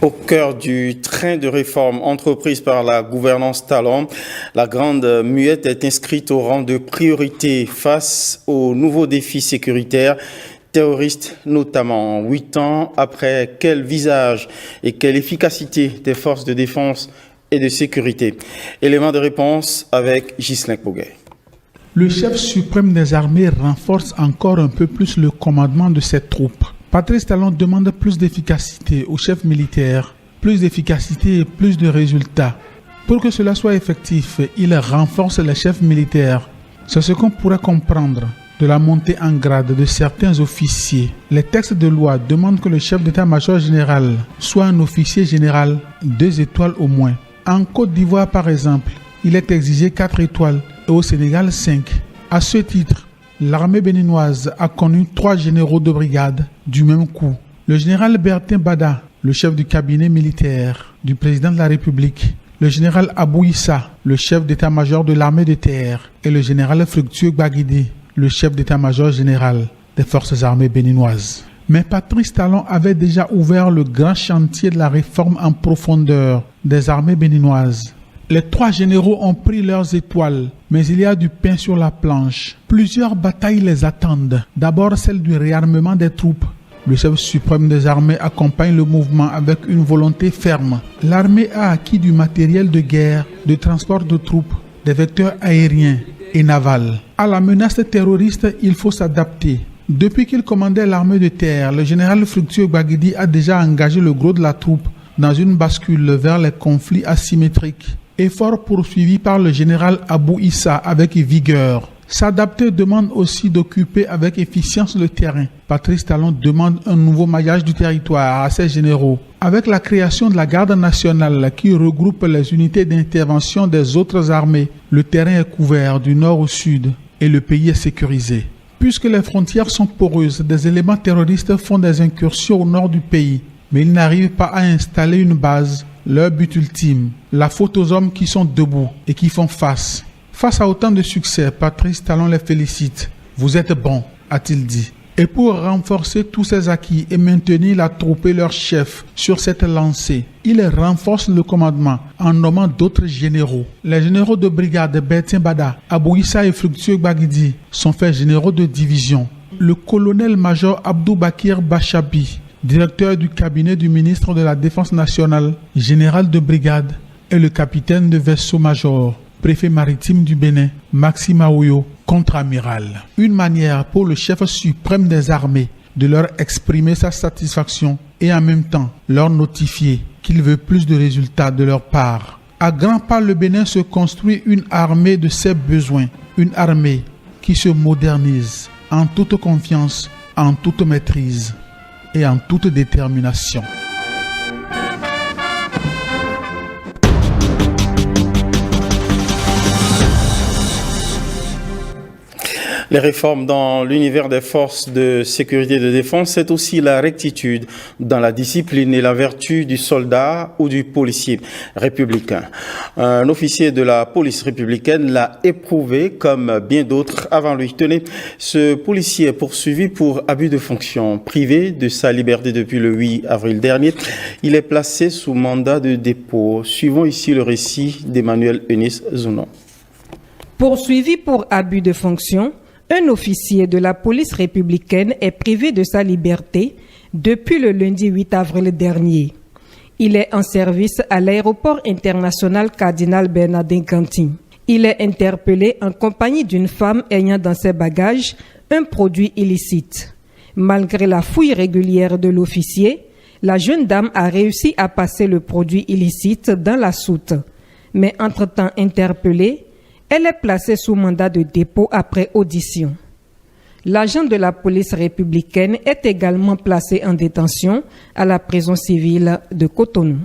Au cœur du train de réforme entreprise par la gouvernance Talon, la Grande Muette est inscrite au rang de priorité face aux nouveaux défis sécuritaires, terroristes notamment. 8 ans après, quel visage et quelle efficacité des forces de défense et de sécurité? Élément de réponse avec Ghislain Pouguet. Le chef suprême des armées renforce encore un peu plus le commandement de ses troupes. Patrice Talon demande plus d'efficacité au chef militaire, plus d'efficacité et plus de résultats. Pour que cela soit effectif, il renforce les chefs militaires. C'est ce qu'on pourrait comprendre de la montée en grade de certains officiers. Les textes de loi demandent que le chef d'état-major général soit un officier général 2 étoiles au moins. En Côte d'Ivoire par exemple, il est exigé 4 étoiles et au Sénégal 5. À ce titre, l'armée béninoise a connu 3 généraux de brigade du même coup. Le général Bertin Bada, le chef du cabinet militaire du président de la République, le général Abou Issa, le chef d'état-major de l'armée de terre, et le général Fructueux Baguidi, le chef d'état-major général des forces armées béninoises. Mais Patrice Talon avait déjà ouvert le grand chantier de la réforme en profondeur des armées béninoises. Les 3 généraux ont pris leurs étoiles, mais il y a du pain sur la planche. Plusieurs batailles les attendent. D'abord celle du réarmement des troupes. Le chef suprême des armées accompagne le mouvement avec une volonté ferme. L'armée a acquis du matériel de guerre, de transport de troupes, des vecteurs aériens et navals. À la menace terroriste, il faut s'adapter. Depuis qu'il commandait l'armée de terre, le général Fructueux Baguidi a déjà engagé le gros de la troupe dans une bascule vers les conflits asymétriques. Effort poursuivi par le général Abou Issa avec vigueur. S'adapter demande aussi d'occuper avec efficience le terrain. Patrice Talon demande un nouveau maillage du territoire à ses généraux. Avec la création de la garde nationale qui regroupe les unités d'intervention des autres armées, le terrain est couvert du nord au sud et le pays est sécurisé. Puisque les frontières sont poreuses, des éléments terroristes font des incursions au nord du pays, mais ils n'arrivent pas à installer une base. Leur but ultime, la faute aux hommes qui sont debout et qui font face. Face à autant de succès, Patrice Talon les félicite. Vous êtes bons, a-t-il dit. Et pour renforcer tous ces acquis et maintenir la troupe et leur chef sur cette lancée, il renforce le commandement en nommant d'autres généraux. Les généraux de brigade Bertin Bada, Abou Issa et Fructueux Baguidi sont faits généraux de division. Le colonel-major Abdou Bakir Bachabi, directeur du cabinet du ministre de la Défense nationale, général de brigade, et le capitaine de vaisseau-major, préfet maritime du Bénin, Maxime Aouyo, contre-amiral. Une manière pour le chef suprême des armées de leur exprimer sa satisfaction et en même temps leur notifier qu'il veut plus de résultats de leur part. À grands pas, le Bénin se construit une armée de ses besoins, une armée qui se modernise en toute confiance, en toute maîtrise et en toute détermination. Les réformes dans l'univers des forces de sécurité et de défense, c'est aussi la rectitude dans la discipline et la vertu du soldat ou du policier républicain. Un officier de la police républicaine l'a éprouvé comme bien d'autres avant lui. Tenez, ce policier est poursuivi pour abus de fonction. Privé de sa liberté depuis le 8 avril dernier, il est placé sous mandat de dépôt. Suivons ici le récit d'Emmanuel Eunice Zounon. Poursuivi pour abus de fonction, un officier de la police républicaine est privé de sa liberté depuis le lundi 8 avril dernier. Il est en service à l'aéroport international Cardinal Bernardin Gantin. Il est interpellé en compagnie d'une femme ayant dans ses bagages un produit illicite. Malgré la fouille régulière de l'officier, la jeune dame a réussi à passer le produit illicite dans la soute. Mais entre-temps interpellée, elle est placée sous mandat de dépôt après audition. L'agent de la police républicaine est également placé en détention à la prison civile de Cotonou.